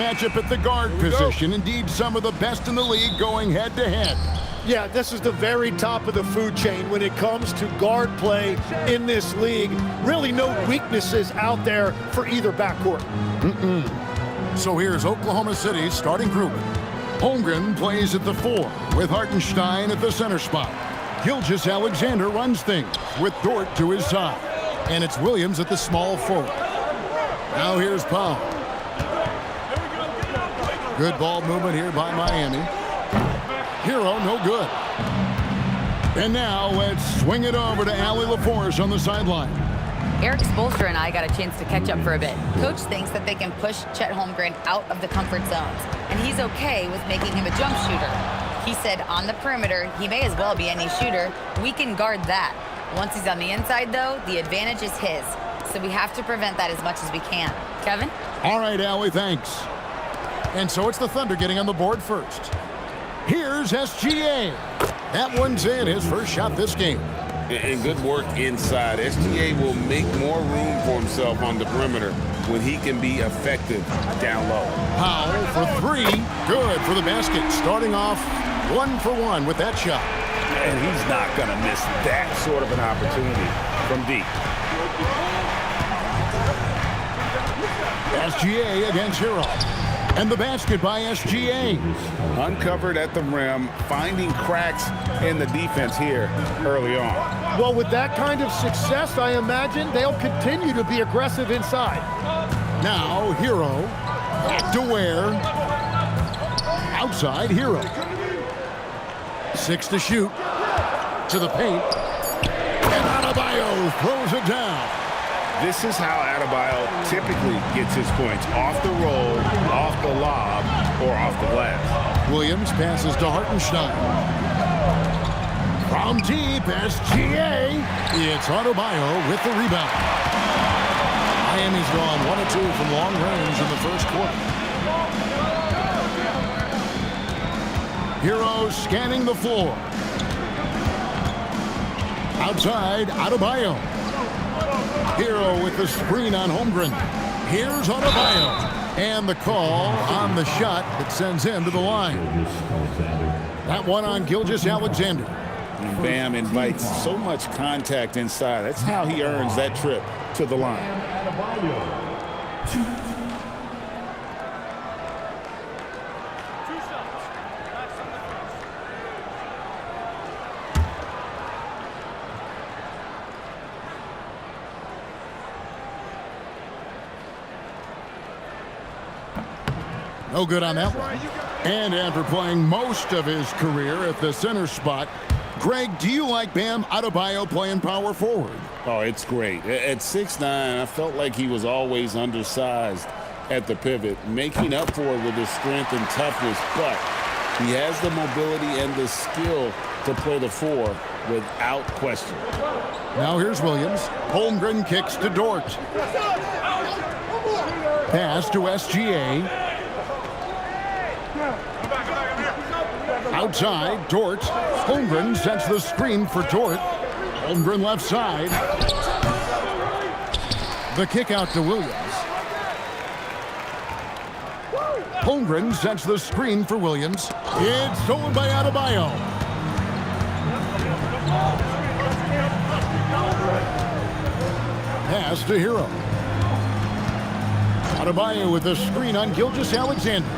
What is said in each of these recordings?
Matchup at the guard position. Indeed, some of the best in the league going head-to-head. Yeah, this is the very top of the food chain when it comes to guard play in this league. Really no weaknesses out there for either backcourt. So here's Oklahoma City's starting group. Holmgren plays at the 4 with Hartenstein at the center spot. Gilgeous-Alexander runs things with Dort to his side. And it's Williams at the small forward. Now here's Powell. Good ball movement here by Miami. Hero, no good. And now let's swing it over to Allie LaForce on the sideline. Eric Spoelstra and I got a chance to catch up for a bit. Coach thinks that they can push Chet Holmgren out of the comfort zones, and he's okay with making him a jump shooter. He said on the perimeter, he may as well be any shooter. We can guard that. Once he's on the inside, though, the advantage is his. So we have to prevent that as much as we can. Kevin? All right, Allie, thanks. And so it's the Thunder getting on the board first. Here's SGA. That one's in, his first shot this game. And good work inside. SGA will make more room for himself on the perimeter when he can be effective down low. Powell for 3. Good for the basket. Starting off 1 for 1 with that shot. And he's not going to miss that sort of an opportunity from deep. SGA against Hero. And the basket by SGA. Uncovered at the rim, finding cracks in the defense here early on. Well, with that kind of success, I imagine they'll continue to be aggressive inside. Now, Hero. Back to Ware. Outside, Hero. 6 to shoot. To the paint. And Adebayo throws it down. This is how Adebayo typically gets his points. Off the roll, off the lob, or off the glass. Williams passes to Hartenstein. From deep, SGA. It's Adebayo with the rebound. Miami's gone 1 of 2 from long range in the first quarter. Hero scanning the floor. Outside, Adebayo. Hero with the screen on Holmgren. Here's Adebayo. And the call on the shot that sends him to the line. That one on Gilgeous-Alexander. And Bam invites so much contact inside. That's how he earns that trip to the line. No good on that one. And after playing most of his career at the center spot, Greg, do you like Bam Adebayo playing power forward? Oh, it's great. At 6'9", I felt like he was always undersized at the pivot, making up for it with his strength and toughness, but he has the mobility and the skill to play the 4 without question. Now here's Williams. Holmgren kicks to Dort. Pass to SGA. Outside, Dort. Holmgren sets the screen for Dort. Holmgren left side. The kick out to Williams. Holmgren sets the screen for Williams. It's stolen by Adebayo. Pass to Hero. Adebayo with the screen on Gilgeous-Alexander.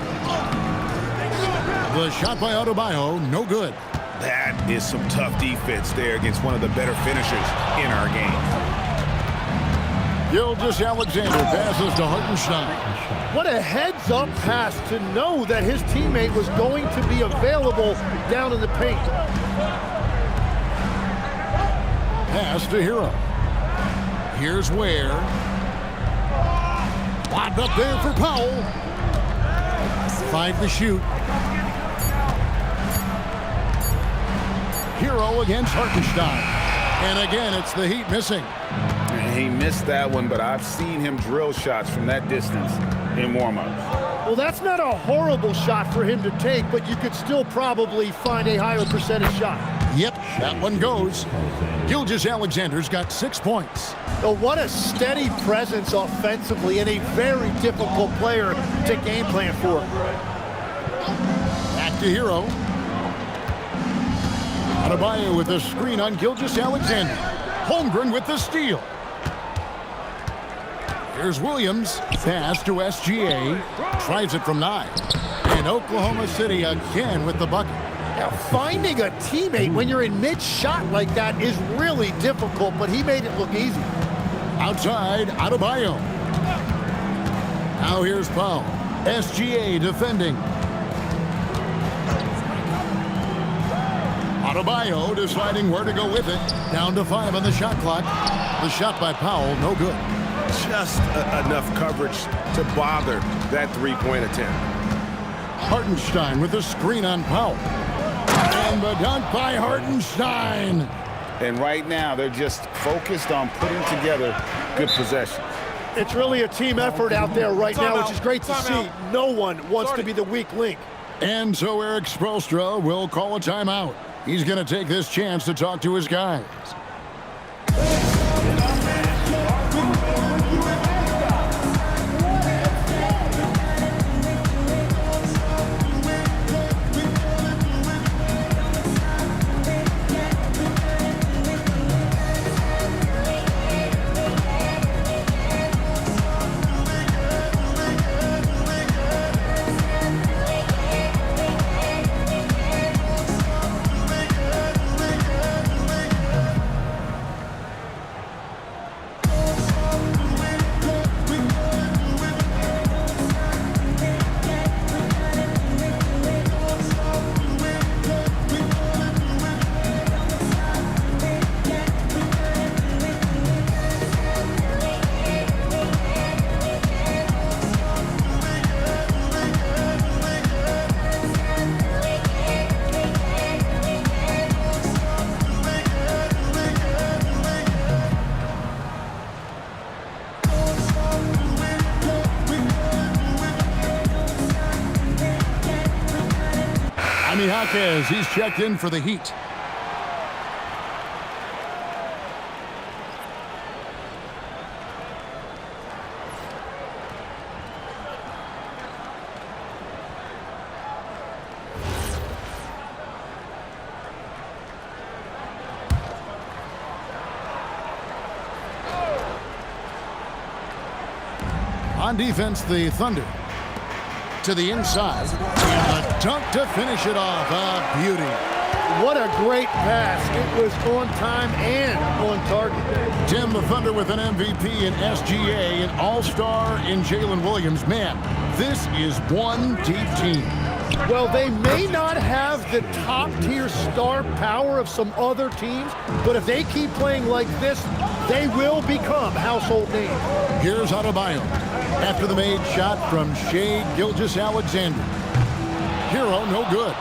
The shot by Adebayo, no good. That is some tough defense there against one of the better finishers in our game. Gilgeous-Alexander passes to Hartenstein. What a heads-up pass to know that his teammate was going to be available down in the paint. Pass to Hero. Here's Ware. Lobbed up there for Powell. 5 to shoot. Hero against Hartenstein. And again, it's the Heat missing. He missed that one, but I've seen him drill shots from that distance in warm-ups. Well, that's not a horrible shot for him to take, but you could still probably find a higher percentage shot. Yep, that one goes. Gilgeous-Alexander's got 6 points. Oh, what a steady presence offensively and a very difficult player to game plan for. Back to Hero. Adebayo with the screen on Gilgeous-Alexander. Holmgren with the steal. Here's Williams. Pass to SGA. Tries it from 9. And Oklahoma City again with the bucket. Now, finding a teammate when you're in mid-shot like that is really difficult, but he made it look easy. Outside, Adebayo. Now here's Powell. SGA defending. Adebayo deciding where to go with it. Down to 5 on the shot clock. The shot by Powell, no good. Just enough coverage to bother that three-point attempt. Hartenstein with the screen on Powell. And the dunk by Hartenstein. And right now, they're just focused on putting together good possessions. It's really a team effort out there right now, which is great to see. No one wants to be the weak link. And so Eric Spoelstra will call a timeout. He's going to take this chance to talk to his guys. Jaquez, he's checked in for the Heat. On defense, the Thunder. To the inside. And a dunk to finish it off. A beauty. What a great pass. It was on time and on target. Tim, the Thunder with an MVP in SGA, an all-star in Jalen Williams. Man, this is one deep team. Well, they may not have the top-tier star power of some other teams, but if they keep playing like this, they will become household names. Here's Adebayo. After the made shot from Shai Gilgeous-Alexander. Hero, no good.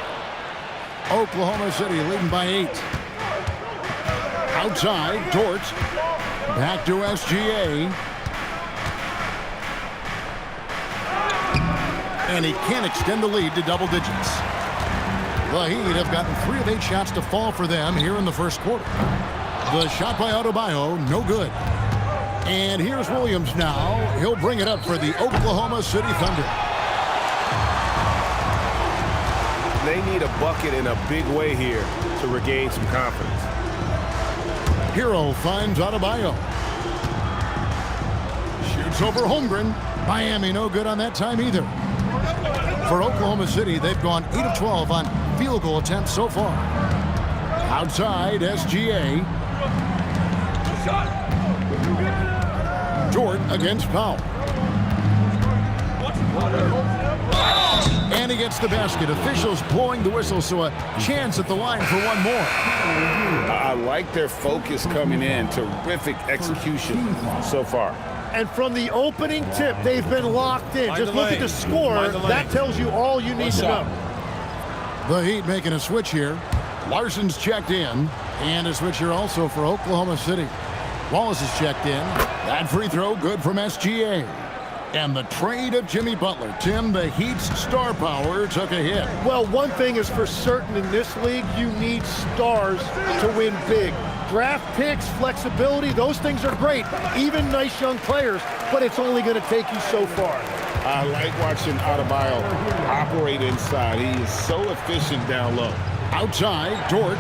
Oklahoma City leading by 8. Outside, Dort. Back to SGA. And he can't extend the lead to double digits. The Heat have gotten 3 of 8 shots to fall for them here in the first quarter. The shot by Adebayo, no good. And here's Williams now. He'll bring it up for the Oklahoma City Thunder. They need a bucket in a big way here to regain some confidence. Hero finds Adebayo. Shoots over Holmgren. Miami no good on that time either. For Oklahoma City, they've gone 8 of 12 on field goal attempts so far. Outside, SGA. Dort against Powell. And he gets the basket. Officials blowing the whistle, so a chance at the line for one more. I like their focus coming in. Terrific execution so far. And from the opening tip, they've been locked in. Just look at the score. That tells you all you need to know. The Heat making a switch here. Larson's checked in. And a switch here also for Oklahoma City. Wallace is checked in. That free throw good from SGA. And the trade of Jimmy Butler. Tim, the Heat's star power took a hit. Well, one thing is for certain in this league, you need stars to win big. Draft picks, flexibility, those things are great. Even nice young players, but it's only going to take you so far. I like watching Adebayo operate inside. He is so efficient down low. Outside, Dort.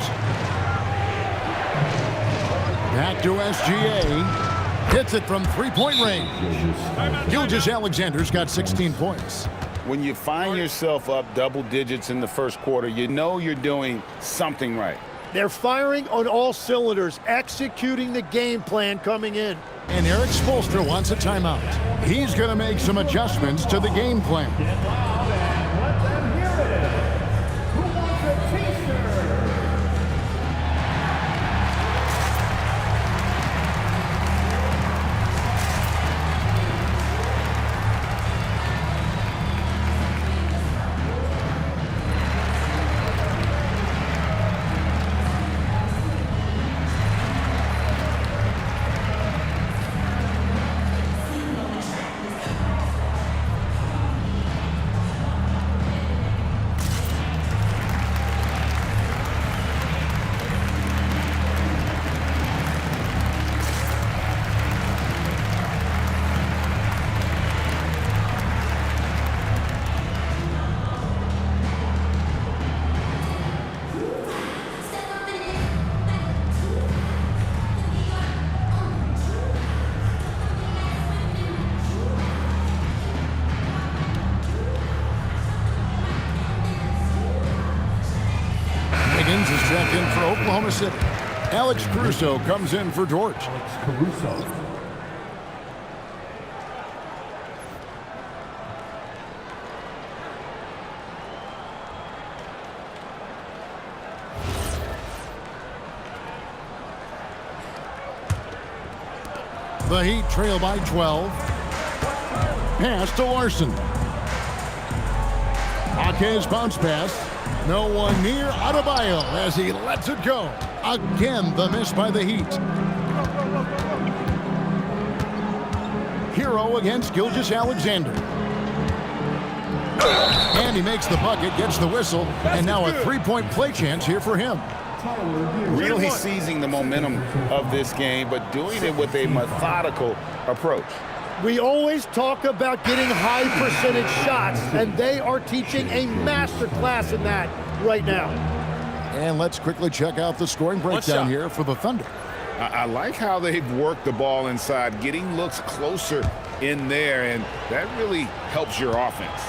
Back to SGA. Hits it from three-point range. Gilgeous-Alexander's got 16 points. When you find yourself up double digits in the first quarter, you know you're doing something right. They're firing on all cylinders, executing the game plan coming in. And Eric Spoelstra wants a timeout. He's going to make some adjustments to the game plan. Wiggins is checked in for Oklahoma City. Alex Caruso comes in for Dort. The Heat trail by 12. Pass to Larson. Jaquez bounce pass. No one near Adebayo as he lets it go. Again, the miss by the Heat. Hero against Gilgeous-Alexander. And he makes the bucket, gets the whistle, and now a three-point play chance here for him. Really seizing the momentum of this game, but doing it with a methodical approach. We always talk about getting high percentage shots, and they are teaching a master class in that right now. And let's quickly check out the scoring breakdown here for the Thunder. I like how they've worked the ball inside, getting looks closer in there, and that really helps your offense.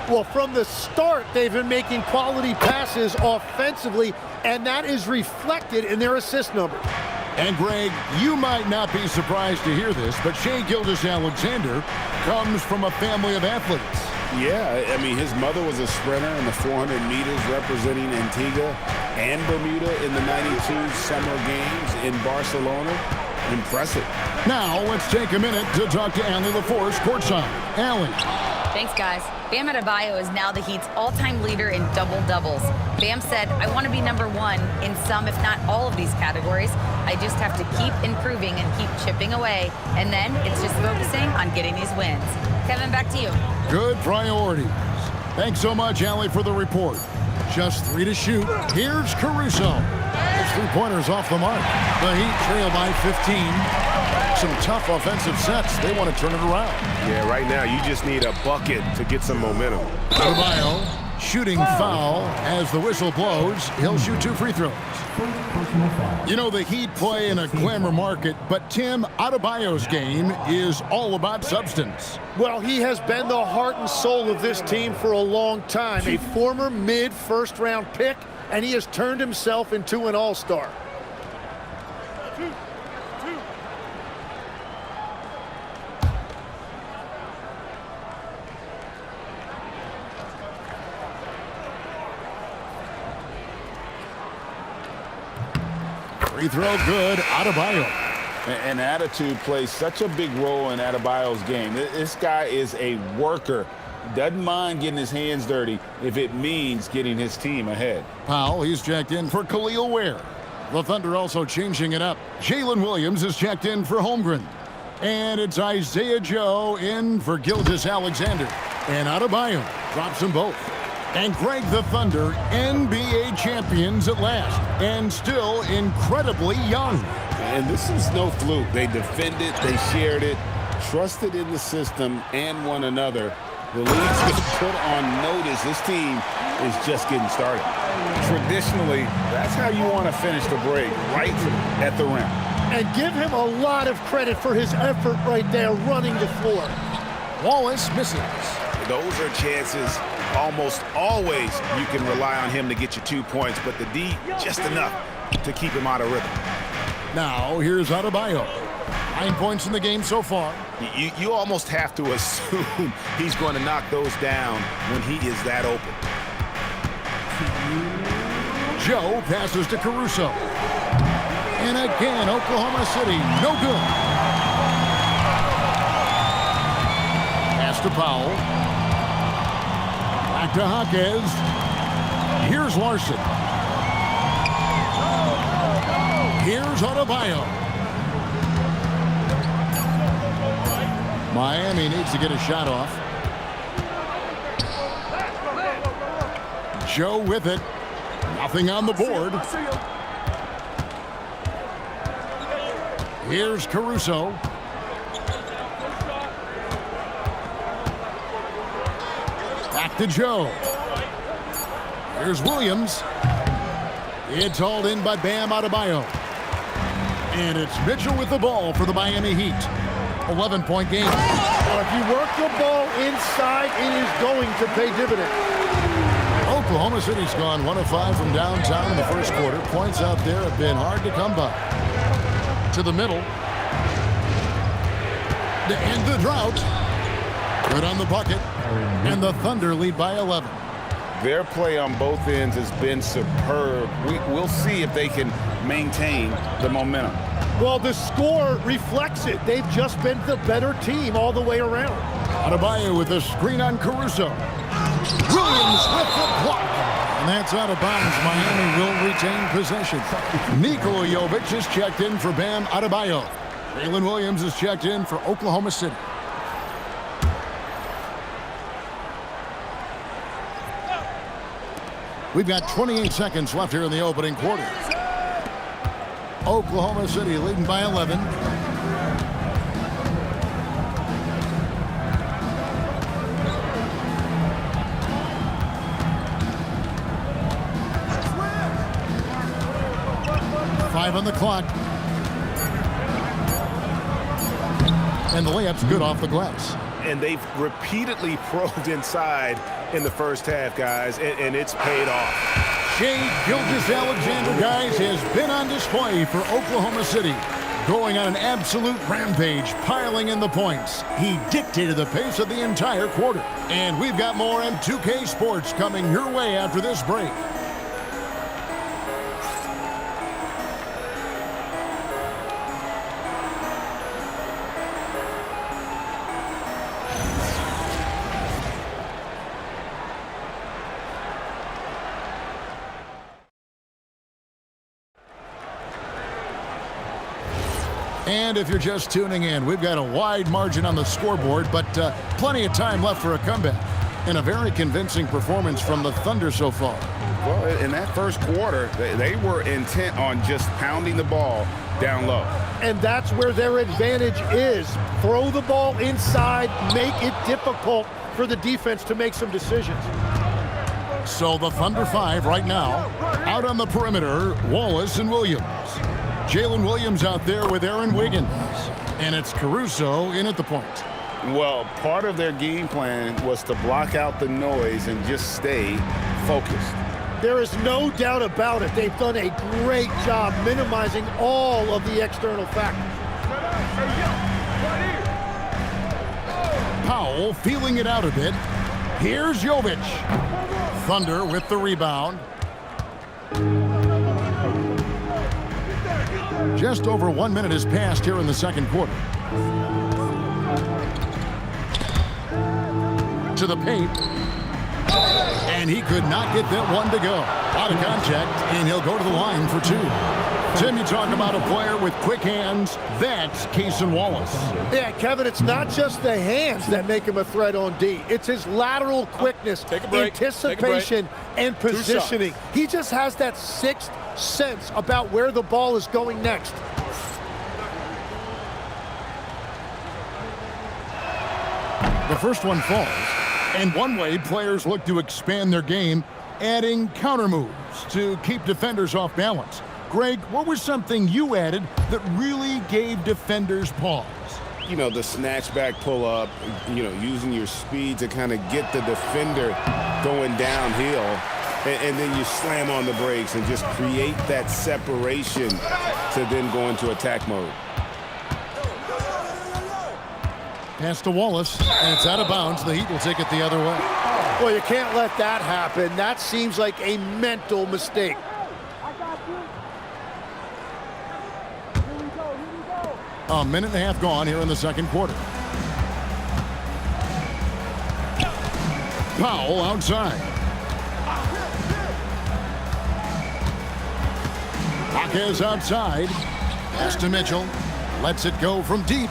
Well, from the start, they've been making quality passes offensively, and that is reflected in their assist numbers. And Greg, you might not be surprised to hear this, but Shai Gilgeous-Alexander comes from a family of athletes. Yeah, I mean, his mother was a sprinter in the 400 meters representing Antigua and Bermuda in the 92 Summer Games in Barcelona. Impressive. Now, let's take a minute to talk to Allie LaForce courtside. Allie. Thanks, guys. Bam Adebayo is now the Heat's all-time leader in double-doubles. Bam said, I want to be number one in some, if not all of these categories. I just have to keep improving and keep chipping away. And then it's just focusing on getting these wins. Kevin, back to you. Good priorities. Thanks so much, Allie, for the report. Just 3 to shoot. Here's Caruso. His three-pointers off the mark. The Heat trail by 15. Some tough offensive sets. They want to turn it around. Yeah, right now you just need a bucket to get some momentum. Adebayo, shooting foul as the whistle blows. He'll shoot 2 free throws. You know, the Heat play in a glamour market, but Tim, Adebayo's game is all about substance. Well, he has been the heart and soul of this team for a long time. A former mid-first-round pick, and he has turned himself into an all-star. Free throw good, Adebayo. And attitude plays such a big role in Adebayo's game. This guy is a worker. Doesn't mind getting his hands dirty if it means getting his team ahead. Powell, he's checked in for Khalil Ware. The Thunder also changing it up. Jalen Williams is checked in for Holmgren. And it's Isaiah Joe in for Gilgeous-Alexander. And Adebayo drops them both. And Greg, the Thunder, NBA champions at last, and still incredibly young. And this is no fluke. They defended, they shared it, trusted in the system and one another. The league's been put on notice. This team is just getting started. Traditionally, that's how you want to finish the break, right at the rim. And give him a lot of credit for his effort right there running the floor. Wallace misses. Those are chances almost always you can rely on him to get you 2 points, but the D just enough to keep him out of rhythm. Now here's Adebayo. 9 points in the game so far. You almost have to assume he's going to knock those down when he is that open. Joe passes to Caruso. And again, Oklahoma City, no good. Pass to Powell. Back to Jaquez. Here's Larson. Here's Adebayo. Miami needs to get a shot off. Joe with it. Nothing on the board. Here's Caruso. Back to Joe. Here's Williams. It's hauled in by Bam Adebayo. And it's Mitchell with the ball for the Miami Heat. 11-point game. Well, if you work the ball inside, it is going to pay dividends. Oklahoma City's gone 1 of 5 from downtown in the first quarter. Points out there have been hard to come by. To the middle. To end the drought. Good on the bucket. And the Thunder lead by 11. Their play on both ends has been superb. We'll see if they can maintain the momentum. Well, the score reflects it. They've just been the better team all the way around. Adebayo with a screen on Caruso. Williams with the block. And that's out of bounds. Miami will retain possession. Nikola Jovic is checked in for Bam Adebayo. Jalen Williams is checked in for Oklahoma City. We've got 28 seconds left here in the opening quarter. Oklahoma City leading by 11. Five on the clock. And the layup's good off the glass. And they've repeatedly probed inside in the first half, guys, and it's paid off. Shai Gilgeous-Alexander, guys, has been on display for Oklahoma City. Going on an absolute rampage, piling in the points. He dictated the pace of the entire quarter. And we've got more M2K Sports coming your way after this break. And if you're just tuning in, we've got a wide margin on the scoreboard, but plenty of time left for a comeback. And a very convincing performance from the Thunder so far. Well, in that first quarter, they were intent on just pounding the ball down low. And that's where their advantage is. Throw the ball inside, make it difficult for the defense to make some decisions. So the Thunder 5 right now. Out on the perimeter, Wallace and Williams. Jalen Williams out there with Aaron Wiggins. And it's Caruso in at the point. Well, part of their game plan was to block out the noise and just stay focused. There is no doubt about it. They've done a great job minimizing all of the external factors. Powell feeling it out a bit. Here's Jovic. Thunder with the rebound. Just over 1 minute has passed here in the second quarter. To the paint. And he could not get that one to go. Out of contact, and he'll go to the line for two. Tim, you talk about a player with quick hands. That's Cason Wallace. Yeah, Kevin, it's not just the hands that make him a threat on D. It's his lateral quickness, anticipation, and positioning. He just has that sixth sense about where the ball is going next. The first one falls. And one way players look to expand their game, adding counter moves to keep defenders off balance. Greg, what was something you added that really gave defenders pause? You know, the snatch back pull up, you know, using your speed to kind of get the defender going downhill, and then you slam on the brakes and just create that separation to then go into attack mode. Pass to Wallace, and it's out of bounds. The Heat will take it the other way. Well, you can't let that happen. That seems like a mental mistake. A minute and a half gone here in the second quarter. Powell outside. Jaquez outside. Pass to Mitchell. Lets it go from deep.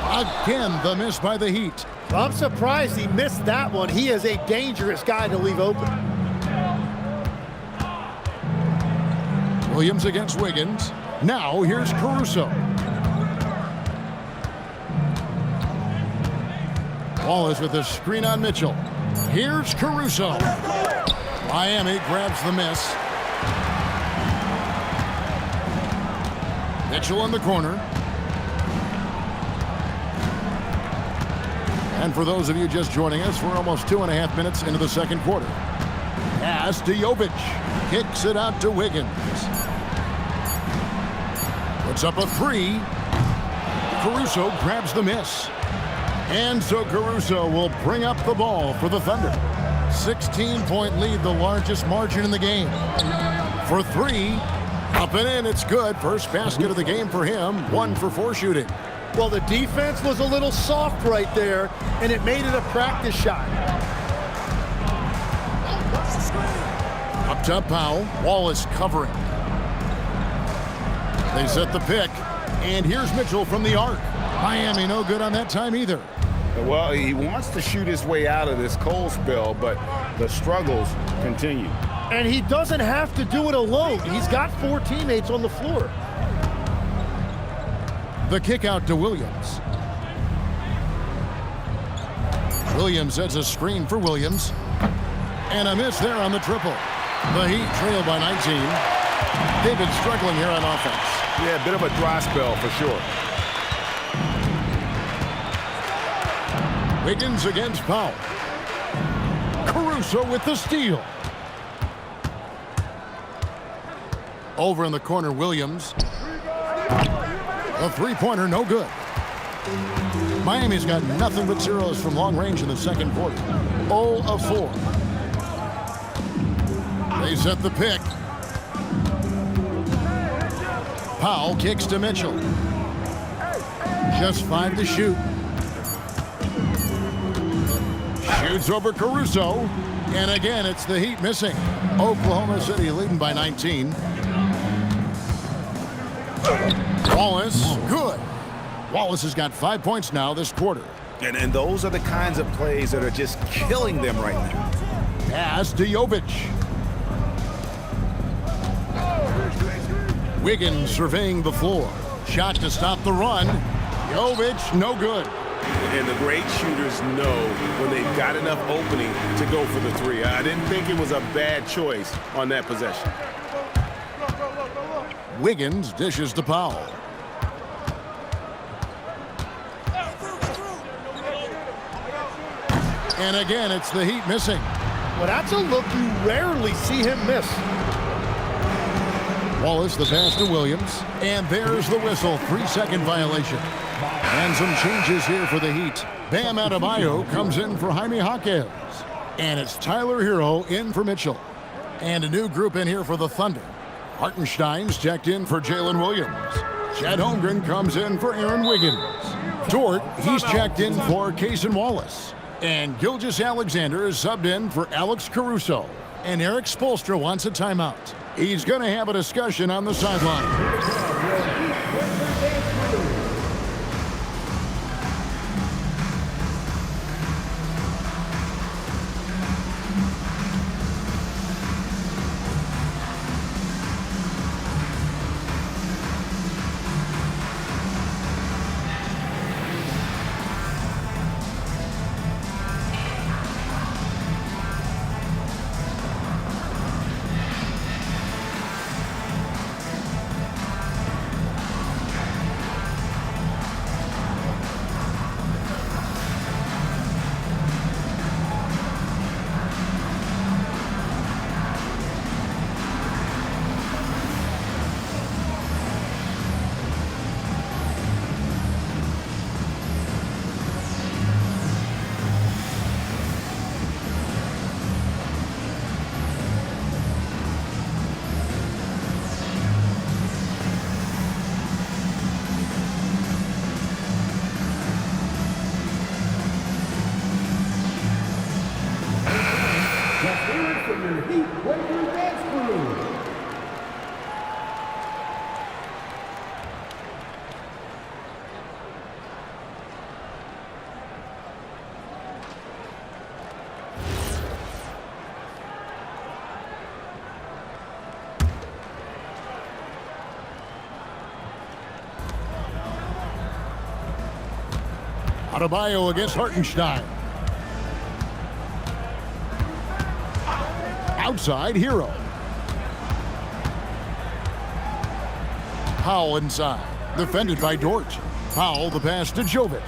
Again, the miss by the Heat. I'm surprised he missed that one. He is a dangerous guy to leave open. Williams against Wiggins. Now here's Caruso. Wallace with a screen on Mitchell. Here's Caruso. Miami grabs the miss. Mitchell in the corner. And for those of you just joining us, we're almost 2.5 minutes into the second quarter. Pass to Jovic. Kicks it out to Wiggins. Puts up a three. Caruso grabs the miss. And so Caruso will bring up the ball for the Thunder. 16-point lead, the largest margin in the game. For three. Up and in, it's good. First basket of the game for him. 1 for 4 shooting. Well, the defense was a little soft right there, and it made it a practice shot. Up top, Powell. Wallace covering. They set the pick, and here's Mitchell from the arc. Miami no good on that time either. Well, he wants to shoot his way out of this cold spell, but the struggles continue. And he doesn't have to do it alone. He's got 4 teammates on the floor. The kick out to Williams. Williams sets a screen for Williams. And a miss there on the triple. The Heat trail by 19. They've been struggling here on offense. Yeah, a bit of a dry spell for sure. Wiggins against Powell. Caruso with the steal. Over in the corner, Williams. A three-pointer, no good. Miami's got nothing but zeros from long range in the second quarter. 0 of 4. They set the pick. Powell kicks to Mitchell. Just 5 to shoot. Shoots over Caruso. And again, it's the Heat missing. Oklahoma City leading by 19. Wallace, good. Wallace has got 5 points now this quarter. And those are the kinds of plays that are just killing them right now. Pass to Jovic. Wiggins surveying the floor. Shot to stop the run. Jovic, no good. And the great shooters know when they've got enough opening to go for the three. I didn't think it was a bad choice on that possession. Wiggins dishes to Powell. And again, it's the Heat missing. Well, that's a look you rarely see him miss. Wallace, the pass to Williams. And there's the whistle. 3-second violation. And some changes here for the Heat. Bam Adebayo comes in for Jaime Jaquez. And it's Tyler Hero in for Mitchell. And a new group in here for the Thunder. Hartenstein's checked in for Jalen Williams. Chet Holmgren comes in for Aaron Wiggins. Dort, he's checked in for Cason Wallace. And Gilgeous Alexander is subbed in for Alex Caruso. And Eric Spoelstra wants a timeout. He's going to have a discussion on the sideline. Adebayo against Hartenstein. Outside, Hero. Powell inside. Defended by Dort. Powell the pass to Jovic.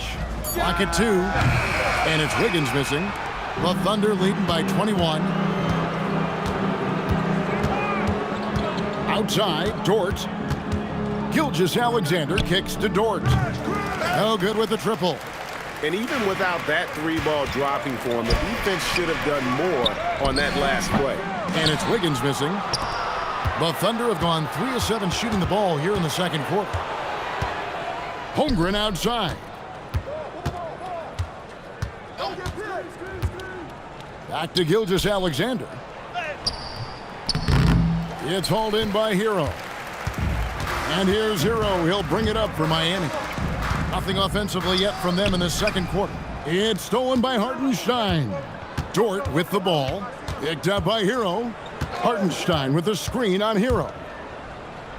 Lock it 2. And it's Wiggins missing. The Thunder leading by 21. Outside, Dort. Gilgeous-Alexander kicks to Dort. No good with the triple. And even without that 3-ball dropping for him, the defense should have done more on that last play. And it's Wiggins missing. The Thunder have gone 3 of 7 shooting the ball here in the second quarter. Holmgren outside. Back to Gilgeous-Alexander. It's hauled in by Hero. And here's Hero. He'll bring it up for Miami. Nothing offensively yet from them in the second quarter. It's stolen by Hartenstein. Dort with the ball. Picked up by Hero. Hartenstein with the screen on Hero.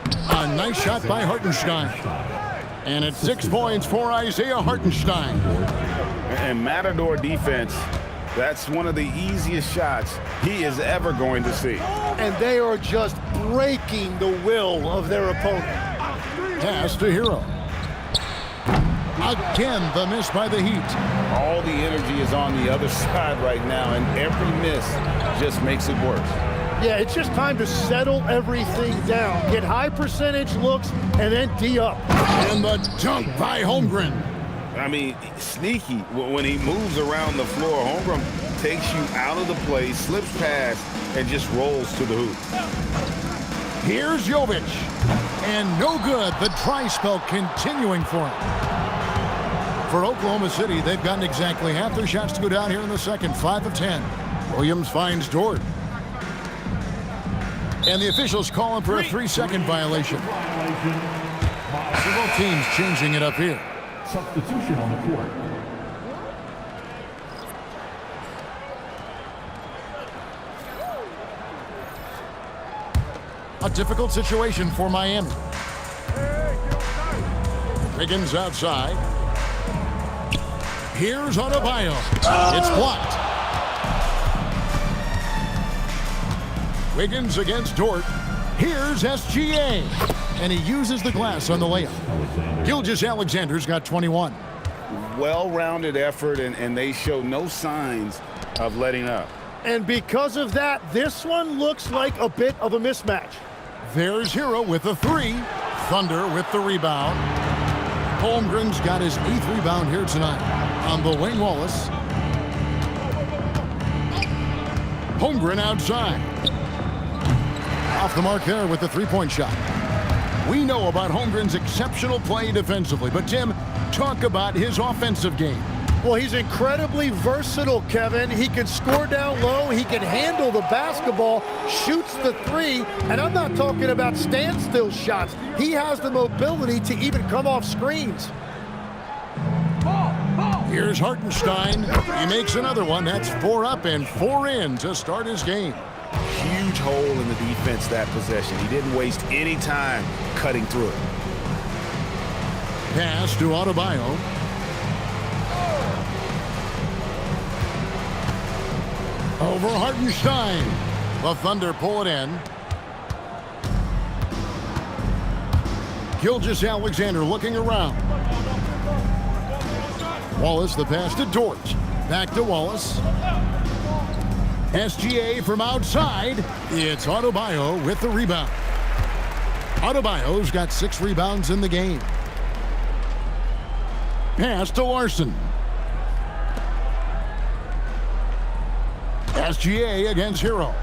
A nice shot by Hartenstein. And it's 6 points for Isaiah Hartenstein. And Matador defense, that's one of the easiest shots he is ever going to see. And they are just breaking the will of their opponent. Pass to Hero. Again, the miss by the Heat. All the energy is on the other side right now, and every miss just makes it worse. Yeah, it's just time to settle everything down. Get high percentage looks and then D up. And the dunk by Holmgren. I mean, sneaky. When he moves around the floor, Holmgren takes you out of the play, slips past, and just rolls to the hoop. Here's Jovic. And no good. The dry spell continuing for him. For Oklahoma City, they've gotten exactly half their shots to go down here in the second, 5 of 10. Williams finds Dort. And the officials call him for a 3-second violation. So both teams changing it up here. Substitution on the court. A difficult situation for Miami. Wiggins outside. Here's Adebayo. It's blocked. Wiggins against Dort. Here's SGA. And he uses the glass on the layup. Gilgeous-Alexander's got 21. Well-rounded effort, and they show no signs of letting up. And because of that, this one looks like a bit of a mismatch. There's Hero with the 3. Thunder with the rebound. Holmgren's got his 8th rebound here tonight on the Wayne Wallace. Holmgren outside. Off the mark there with the 3-point shot. We know about Holmgren's exceptional play defensively, but Tim, talk about his offensive game. Well, he's incredibly versatile, Kevin. He can score down low, he can handle the basketball, shoots the three, and I'm not talking about standstill shots. He has the mobility to even come off screens. Here's Hartenstein. He makes another one. That's 4 up and 4 in to start his game. Huge hole in the defense that possession. He didn't waste any time cutting through it. Pass to Adebayo. Over Hartenstein. The Thunder pull it in. Gilgeous-Alexander looking around. Wallace, the pass to Dort. Back to Wallace. SGA from outside. It's Adebayo with the rebound. Adebayo's got 6 rebounds in the game. Pass to Larson. SGA against Hero.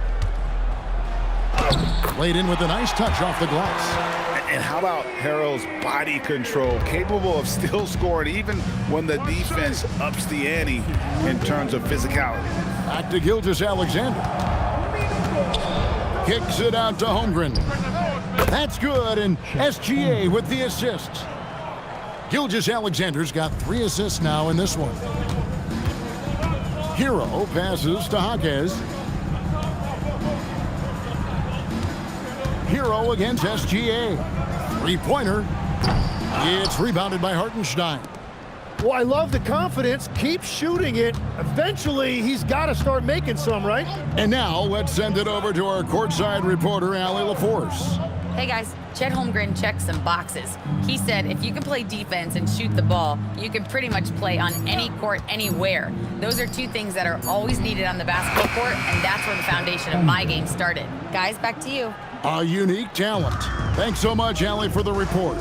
Played in with a nice touch off the glass. And how about Harrell's body control, capable of still scoring even when the defense ups the ante in terms of physicality. Back to Gilgeous-Alexander. Kicks it out to Holmgren. That's good, and SGA with the assist. Gilgeous-Alexander's got 3 assists now in this one. Hero passes to Jaquez. Hero against SGA. 3-pointer. It's rebounded by Hartenstein. Well, I love the confidence. Keep shooting it. Eventually, he's got to start making some, right? And now, let's send it over to our courtside reporter, Allie LaForce. Hey guys, Chet Holmgren checked some boxes. He said if you can play defense and shoot the ball, you can pretty much play on any court, anywhere. Those are 2 things that are always needed on the basketball court, and that's where the foundation of my game started. Guys, back to you. A unique talent. Thanks so much, Allie, for the report.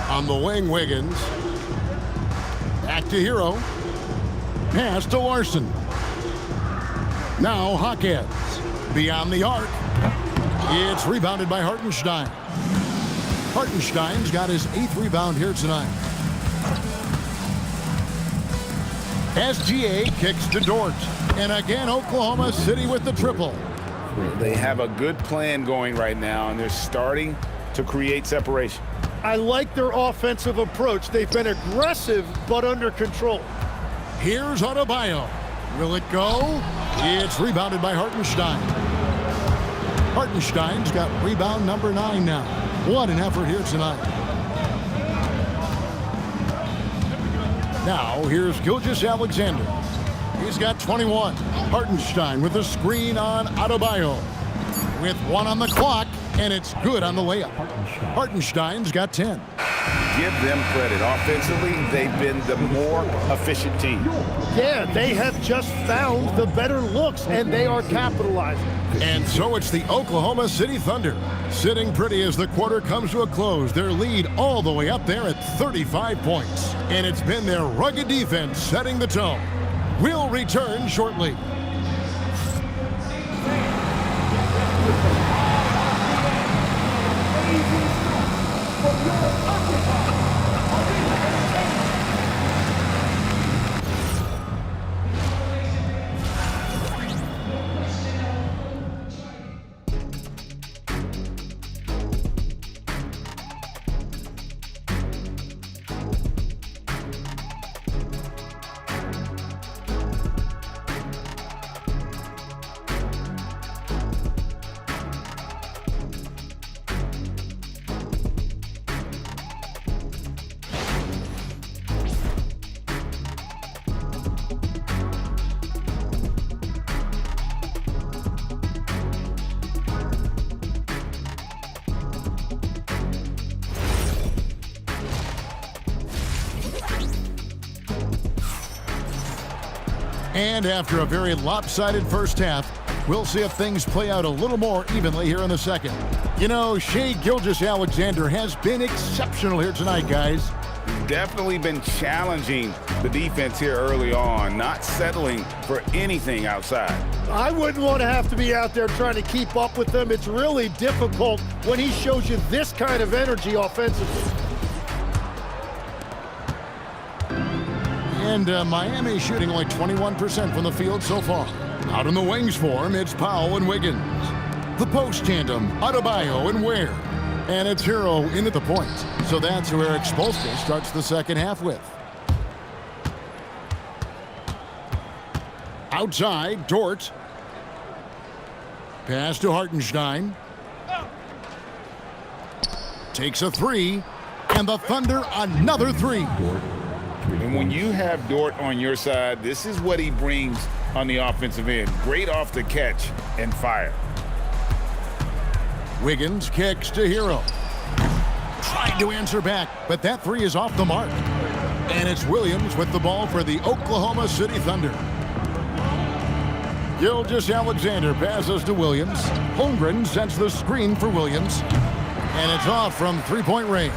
On the wing, Wiggins. Back to Hero. Pass to Larson. Now Jaquez. Beyond the arc. It's rebounded by Hartenstein. Hartenstein's got his 8th rebound here tonight. SGA kicks to Dort. And again, Oklahoma City with the triple. They have a good plan going right now, and they're starting to create separation. I like their offensive approach. They've been aggressive, but under control. Here's Adebayo. Will it go? It's rebounded by Hartenstein. Hartenstein's got rebound number 9 now. What an effort here tonight. Now, here's Gilgeous-Alexander. He's got 21. Hartenstein with a screen on Adebayo. With 1 on the clock, and it's good on the layup. Hartenstein's got 10. Give them credit. Offensively, they've been the more efficient team. Yeah, they have just found the better looks, and they are capitalizing. And so it's the Oklahoma City Thunder. Sitting pretty as the quarter comes to a close. Their lead all the way up there at 35 points. And it's been their rugged defense setting the tone. We'll return shortly. And after a very lopsided first half, we'll see if things play out a little more evenly here in the second. You know, Shai Gilgeous-Alexander has been exceptional here tonight, guys. Definitely been challenging the defense here early on, not settling for anything outside. I wouldn't want to have to be out there trying to keep up with them. It's really difficult when he shows you this kind of energy offensively. And Miami shooting only 21% from the field so far. Out in the wings for him, it's Powell and Wiggins. The post tandem, Adebayo and Ware. And it's Hero in at the point. So that's who Eric Spoelstra starts the second half with. Outside, Dort. Pass to Hartenstein. Takes a three. And the Thunder another three. And when you have Dort on your side, this is what he brings on the offensive end. Great off the catch and fire. Wiggins kicks to Hero. Tried to answer back, but that three is off the mark. And it's Williams with the ball for the Oklahoma City Thunder. Gilgeous-Alexander passes to Williams. Holmgren sets the screen for Williams. And it's off from three-point range.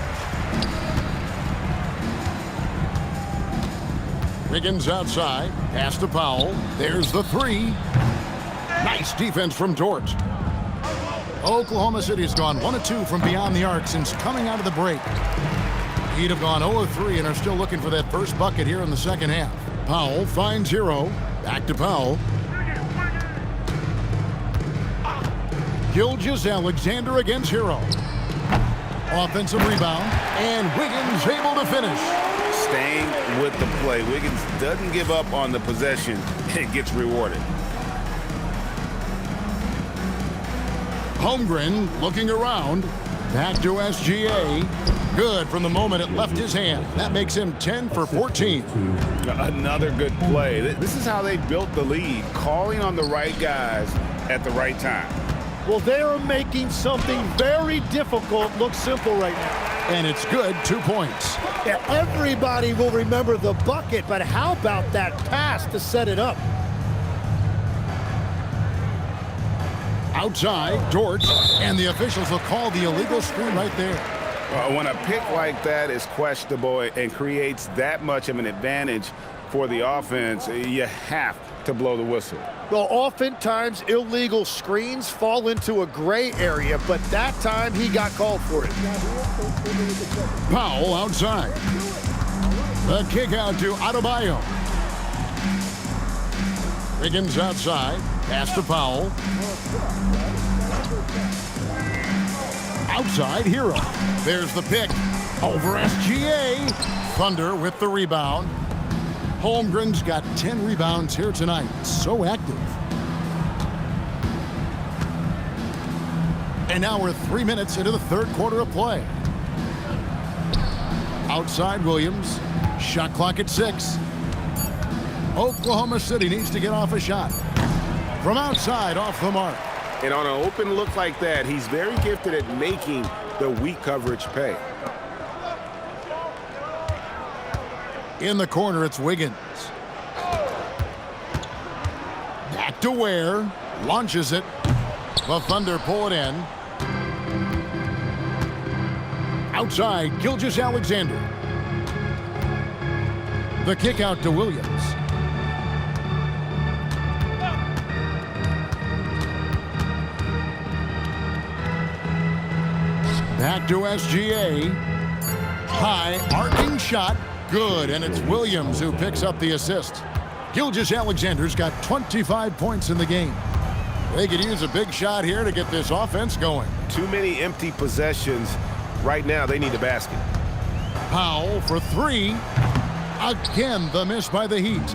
Wiggins outside. Pass to Powell. There's the three. Nice defense from Dort. Oklahoma City has gone 1 of 2 from beyond the arc since coming out of the break. He'd have gone 0 of 3 and are still looking for that first bucket here in the second half. Powell finds Hero. Back to Powell. Gilgeous-Alexander against Hero. Offensive rebound. And Wiggins able to finish. Staying with the play. Wiggins doesn't give up on the possession and gets rewarded. Holmgren looking around. Back to SGA. Good from the moment it left his hand. That makes him 10 for 14. Another good play. This is how they built the lead, calling on the right guys at the right time. Well, they are making something very difficult look simple right now. And it's good, 2 points. Yeah, everybody will remember the bucket, but how about that pass to set it up? Outside, Dort, and the officials will call the illegal screen right there. When a pick like that is questionable and creates that much of an advantage for the offense, you have to blow the whistle. Well, oftentimes illegal screens fall into a gray area, but that time he got called for it. Powell outside. The kick out to Adebayo. Wiggins outside. Pass to Powell. Outside, Hero. There's the pick. Over SGA. Thunder with the rebound. Holmgren's got 10 rebounds here tonight. So active. And now we're 3 minutes into the third quarter of play. Outside Williams. Shot clock at 6. Oklahoma City needs to get off a shot. From outside, off the mark. And on an open look like that, he's very gifted at making the weak coverage pay. In the corner, it's Wiggins. Back to Ware. Launches it. The Thunder pull it in. Outside, Gilgeous-Alexander. The kick out to Williams. Back to SGA. High arcing shot. Good, and it's Williams who picks up the assist. Gilgeous-Alexander's got 25 points in the game. They could use a big shot here to get this offense going. Too many empty possessions. Right now, they need a basket. Powell for 3. Again, the miss by the Heat.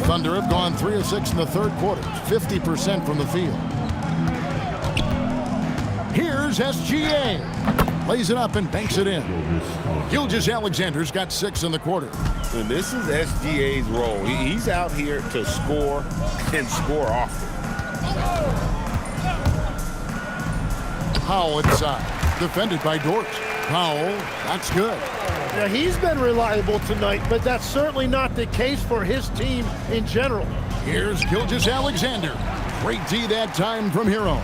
Thunder have gone 3 of 6 in the third quarter, 50% from the field. Here's SGA. Lays it up and banks it in. Gilgeous-Alexander's got 6 in the quarter. And this is SGA's role. He's out here to score and score often. Powell inside. Defended by Dort. Powell, that's good. Now, he's been reliable tonight, but that's certainly not the case for his team in general. Here's Gilgeous-Alexander. Great D that time from Hero.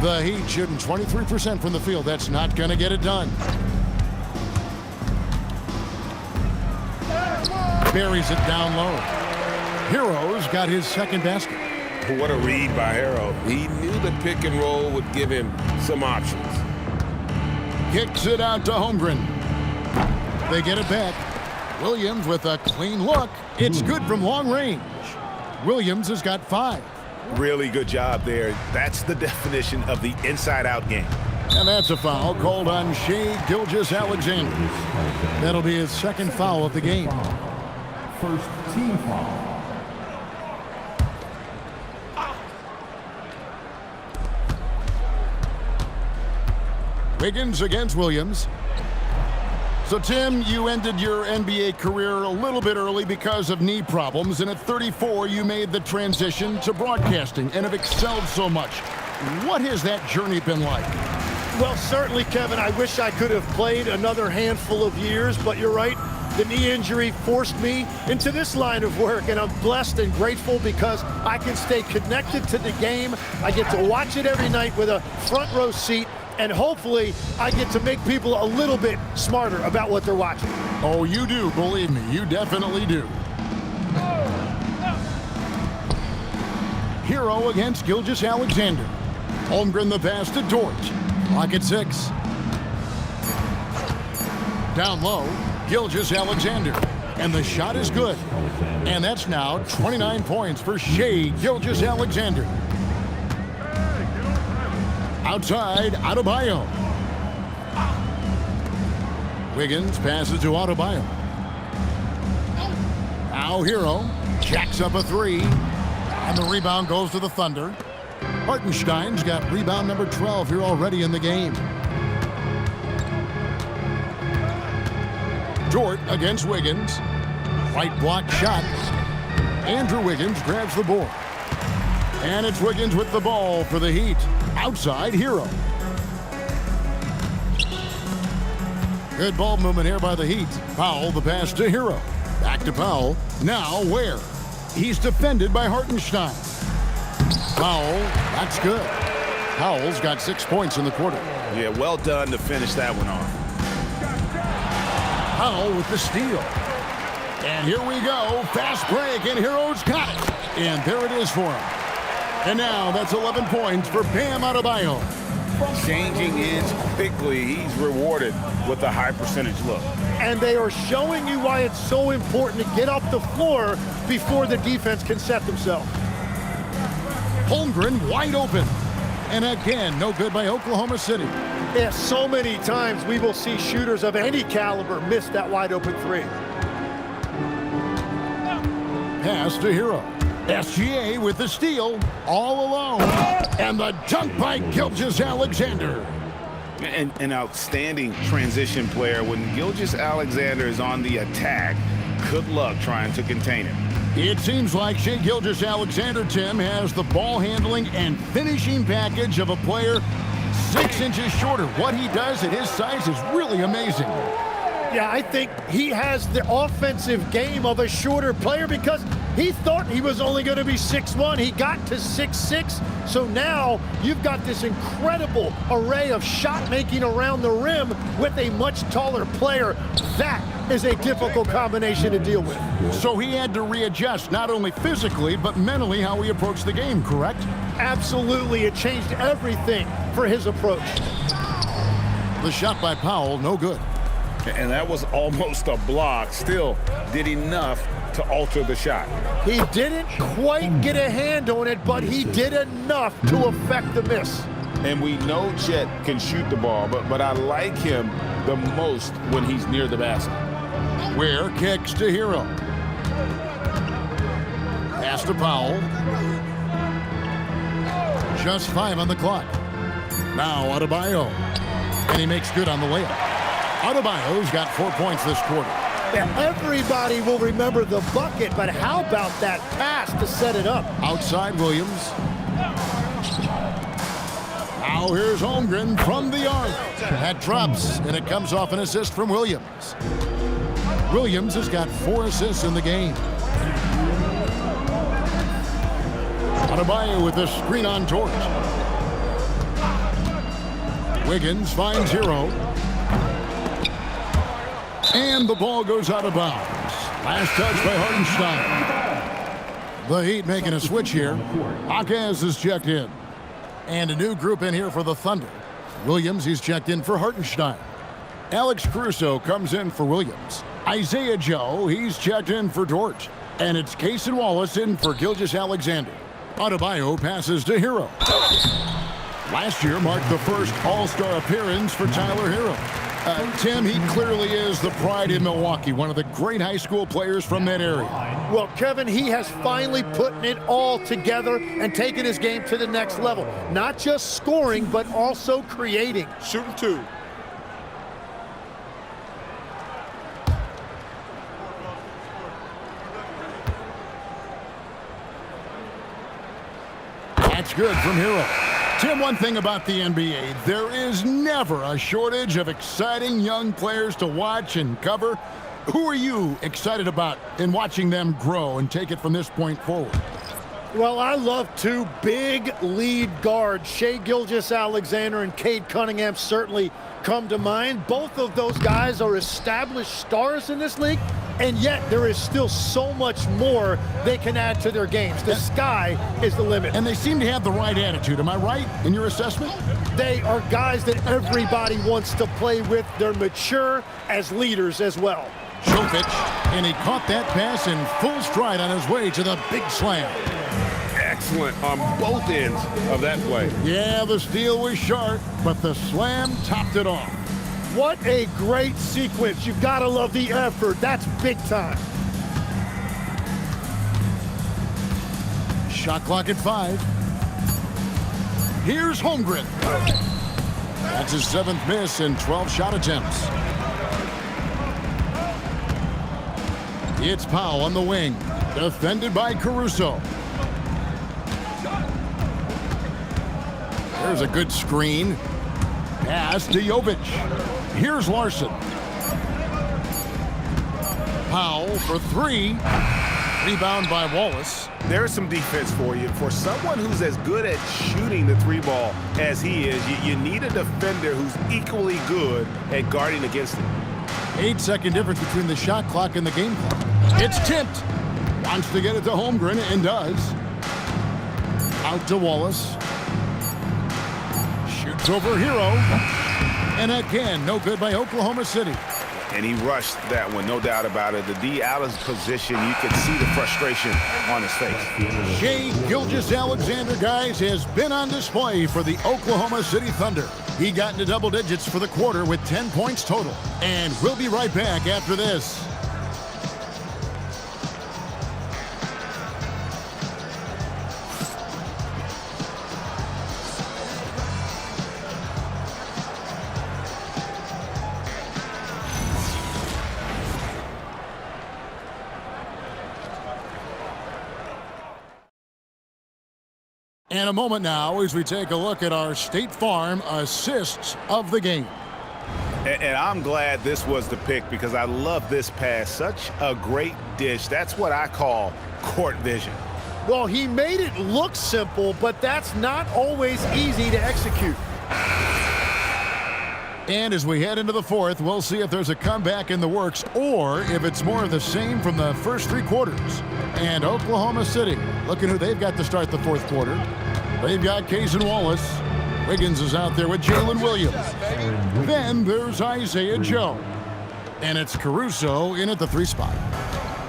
The Heat shooting 23% from the field. That's not going to get it done. Buries it down low. Hero's got his second basket. What a read by Hero. He knew the pick and roll would give him some options. Kicks it out to Holmgren. They get it back. Williams with a clean look. It's good from long range. Williams has got 5. Really good job there. That's the definition of the inside-out game. And that's a foul called on Shai Gilgeous-Alexander. That'll be his second foul of the game. First team foul. Wiggins against Williams. So, Tim, you ended your NBA career a little bit early because of knee problems, and at 34, you made the transition to broadcasting and have excelled so much. What has that journey been like? Well, certainly, Kevin, I wish I could have played another handful of years, but you're right. The knee injury forced me into this line of work, and I'm blessed and grateful because I can stay connected to the game. I get to watch it every night with a front row seat, and hopefully I get to make people a little bit smarter about what they're watching. Oh, you do, believe me, you definitely do. Hero against Gilgeous-Alexander. Holmgren the pass to Dort. Clock at 6. Down low, Gilgeous-Alexander. And the shot is good. And that's now 29 points for Shai Gilgeous-Alexander. Outside, Adebayo. Wiggins passes to Adebayo. Now Hero jacks up a 3. And the rebound goes to the Thunder. Hartenstein's got rebound number 12 here already in the game. Dort against Wiggins. White block shot. Andrew Wiggins grabs the board. And it's Wiggins with the ball for the Heat. Outside, Hero. Good ball movement here by the Heat. Powell, the pass to Hero. Back to Powell. Now Ware. He's defended by Hartenstein. Powell, that's good. Powell's got 6 points in the quarter. Yeah, well done to finish that one off. Powell with the steal. And here we go. Fast break, and Hero's got it. And there it is for him. And now that's 11 points for Bam Adebayo. Changing ends quickly. He's rewarded with a high percentage look. And they are showing you why it's so important to get off the floor before the defense can set themselves. Holmgren wide open. And again, no good by Oklahoma City. Yeah, so many times we will see shooters of any caliber miss that wide open 3. Pass to Hero. SGA with the steal, all alone. And the dunk by Gilgeous-Alexander. An outstanding transition player. When Gilgeous-Alexander is on the attack, good luck trying to contain him. It seems like Shai Gilgeous-Alexander, Tim, has the ball handling and finishing package of a player 6 inches shorter. What he does at his size is really amazing. Yeah, I think he has the offensive game of a shorter player because he thought he was only going to be 6'1". He got to 6'6". So now you've got this incredible array of shot making around the rim with a much taller player. That is a difficult combination to deal with. So he had to readjust not only physically but mentally how he approached the game, correct? Absolutely. It changed everything for his approach. The shot by Powell, no good. And that was almost a block. Still did enough to alter the shot. He didn't quite get a hand on it, but he did enough to affect the miss. And we know Chet can shoot the ball, but I like him the most when he's near the basket. Ware kicks to Hero. Pass to Powell. Just 5 on the clock. Now Adebayo. And he makes good on the layup. Adebayo's got 4 points this quarter. Yeah, everybody will remember the bucket, but how about that pass to set it up? Outside Williams. Now here's Holmgren from the arc. That drops, and it comes off an assist from Williams. Williams has got 4 assists in the game. Adebayo with the screen on Dort. Wiggins finds Hero. And the ball goes out of bounds. Last touch by Hartenstein. The Heat making a switch here. Jaquez is checked in. And a new group in here for the Thunder. Williams, he's checked in for Hartenstein. Alex Caruso comes in for Williams. Isaiah Joe, he's checked in for Dort. And it's Cason Wallace in for Gilgeous-Alexander. Adebayo passes to Hero. Last year marked the first All-Star appearance for Tyler Hero. Tim, he clearly is the pride in Milwaukee, one of the great high school players from that area. Well, Kevin, he has finally put it all together and taken his game to the next level. Not just scoring, but also creating. Shooting 2. That's good from Hero. Tim, one thing about the NBA, there is never a shortage of exciting young players to watch and cover. Who are you excited about in watching them grow and take it from this point forward? Well, I love two big lead guards. Shai Gilgeous-Alexander and Cade Cunningham certainly come to mind. Both of those guys are established stars in this league, and yet there is still so much more they can add to their games. The sky is the limit. And they seem to have the right attitude. Am I right in your assessment? They are guys that everybody wants to play with. They're mature as leaders as well. Jokic, and he caught that pass in full stride on his way to the big slam. Excellent on both ends of that play. Yeah, the steal was sharp, but the slam topped it off. What a great sequence. You've got to love the effort. That's big time. Shot clock at 5. Here's Holmgren. That's his 7th miss in 12 shot attempts. It's Powell on the wing, defended by Caruso. There's a good screen. Pass to Jovic. Here's Larson. Powell for 3. Rebound by Wallace. There's some defense for you. For someone who's as good at shooting the 3-ball as he is, you need a defender who's equally good at guarding against him. 8-second difference between the shot clock and the game clock. It's tipped. Wants to get it to Holmgren and does. Out to Wallace. Shoots over Hero. And again, no good by Oklahoma City. And he rushed that one, no doubt about it. The D out of position, you can see the frustration on his face. Shai Gilgeous-Alexander, guys, has been on display for the Oklahoma City Thunder. He got into double digits for the quarter with 10 points total. And we'll be right back after this. And a moment now as we take a look at our State Farm assists of the game. And I'm glad this was the pick because I love this pass. Such a great dish. That's what I call court vision. Well, he made it look simple, but that's not always easy to execute. And as we head into the 4th, we'll see if there's a comeback in the works or if it's more of the same from the first 3 quarters. And Oklahoma City, looking who they've got to start the 4th quarter. They've got Cason Wallace. Wiggins is out there with Jalen Williams. Then there's Isaiah Joe. And it's Caruso in at the 3 spot.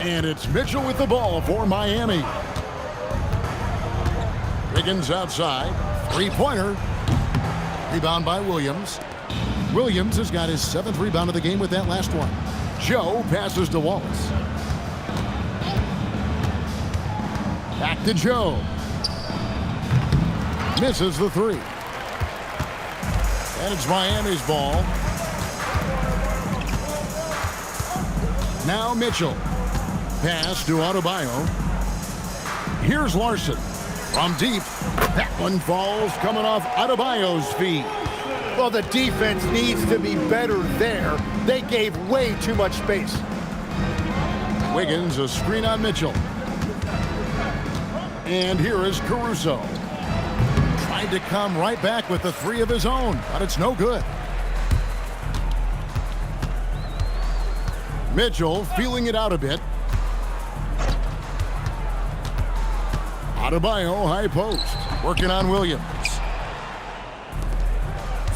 And it's Mitchell with the ball for Miami. Wiggins outside. 3-pointer. Rebound by Williams. Williams has got his 7th rebound of the game with that last one. Joe passes to Wallace. Back to Joe. Misses the 3. And it's Miami's ball. Now Mitchell. Pass to Adebayo. Here's Larson. From deep. That one falls coming off Adebayo's feet. Well, the defense needs to be better there. They gave way too much space. Wiggins, a screen on Mitchell. And here is Caruso. Tried to come right back with the 3 of his own, but it's no good. Mitchell feeling it out a bit. Adebayo, high post, working on Williams.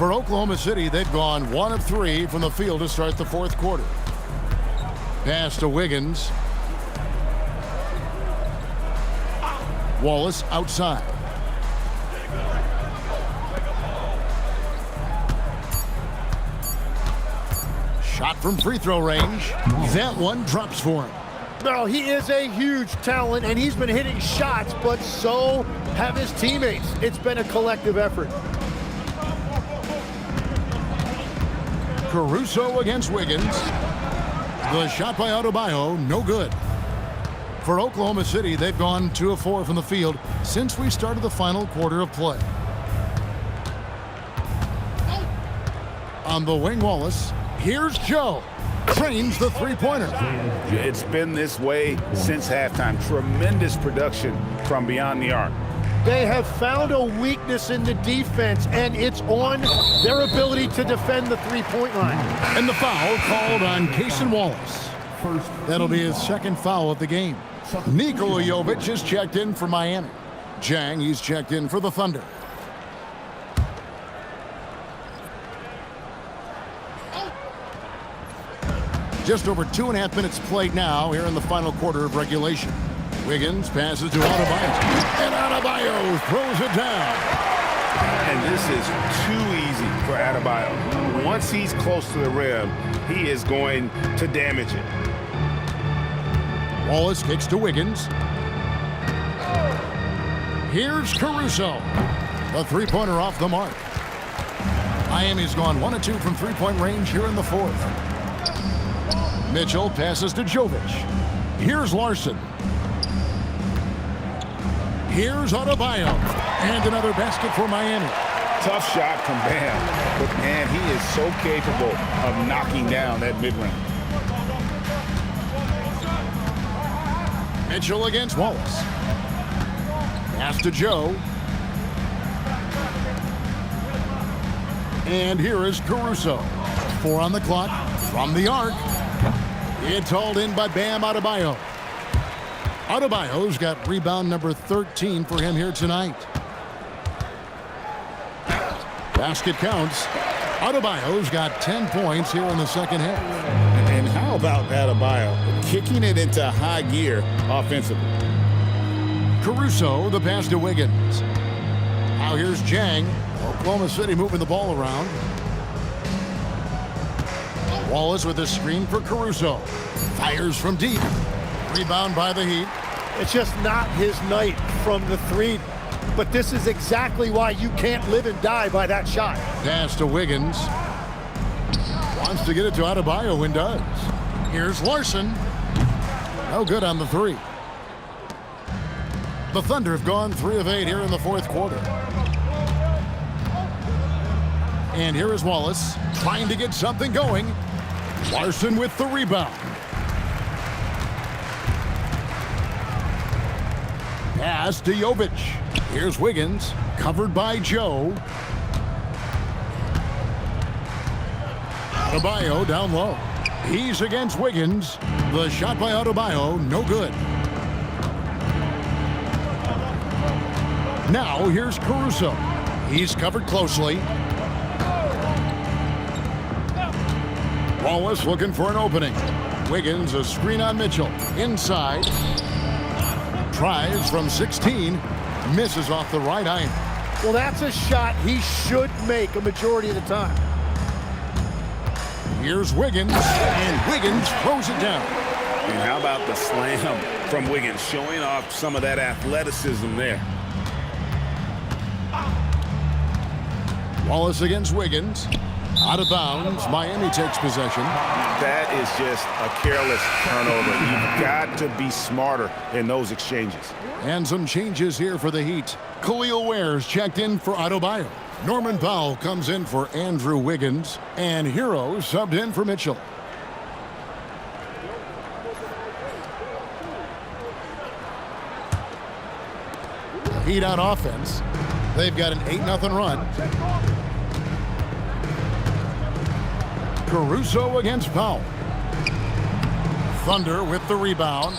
For Oklahoma City, they've gone 1 of 3 from the field to start the fourth quarter. Pass to Wiggins. Wallace outside. Shot from free throw range. That one drops for him. No, he is a huge talent, and he's been hitting shots, but so have his teammates. It's been a collective effort. Caruso against Wiggins. The shot by Adebayo, no good. For Oklahoma City, they've gone 2 of 4 from the field since we started the final quarter of play. On the wing, Wallace. Here's Joe. Trains the three-pointer. It's been this way since halftime. Tremendous production from beyond the arc. They have found a weakness in the defense, and it's on their ability to defend the three-point line. And the foul called on Cason Wallace. That'll be his second foul of the game. Nikola Jovic is checked in for Miami. Jang, he's checked in for the Thunder. Just over 2.5 minutes played now here in the final quarter of regulation. Wiggins passes to Adebayo. And Adebayo throws it down. And this is too easy for Adebayo. Once he's close to the rim, he is going to damage it. Wallace kicks to Wiggins. Here's Caruso. The three-pointer off the mark. Miami's gone 1 of 2 from three-point range here in the fourth. Mitchell passes to Jovic. Here's Larson. Here's Adebayo. And another basket for Miami. Tough shot from Bam, but man, he is so capable of knocking down that mid-range. Mitchell against Wallace. Pass to Joe. And here is Caruso. 4 on the clock from the arc. It's hauled in by Bam Adebayo. Adebayo's got rebound number 13 for him here tonight. Basket counts. Adebayo's got 10 points here in the second half. And how about Adebayo kicking it into high gear offensively? Caruso, the pass to Wiggins. Now here's Jang. Oklahoma City moving the ball around. Wallace with a screen for Caruso. Fires from deep. Rebound by the Heat. It's just not his night from the three, but this is exactly why you can't live and die by that shot. Pass to Wiggins. Wants to get it to Adebayo and does. Here's Larson. No good on the three. The Thunder have gone 3 of 8 here in the fourth quarter. And here is Wallace trying to get something going. Larson with the rebound. Pass to Jovic. Here's Wiggins, covered by Joe. Adebayo down low. He's against Wiggins. The shot by Adebayo, no good. Now here's Caruso. He's covered closely. Wallace looking for an opening. Wiggins, a screen on Mitchell. Inside. Tries from 16. Misses off the right iron. Well, that's a shot he should make a majority of the time. Here's Wiggins, and Wiggins throws it down. And how about the slam from Wiggins, showing off some of that athleticism there. Wallace against Wiggins. Out of bounds. Miami takes possession. That is just a careless turnover. You've got to be smarter in those exchanges. And some changes here for the Heat. Khalil Ware's checked in for Adebayo. Norman Powell comes in for Andrew Wiggins. And Hero subbed in for Mitchell. The Heat on offense. They've got an 8-0 run. Caruso against Powell. Thunder with the rebound.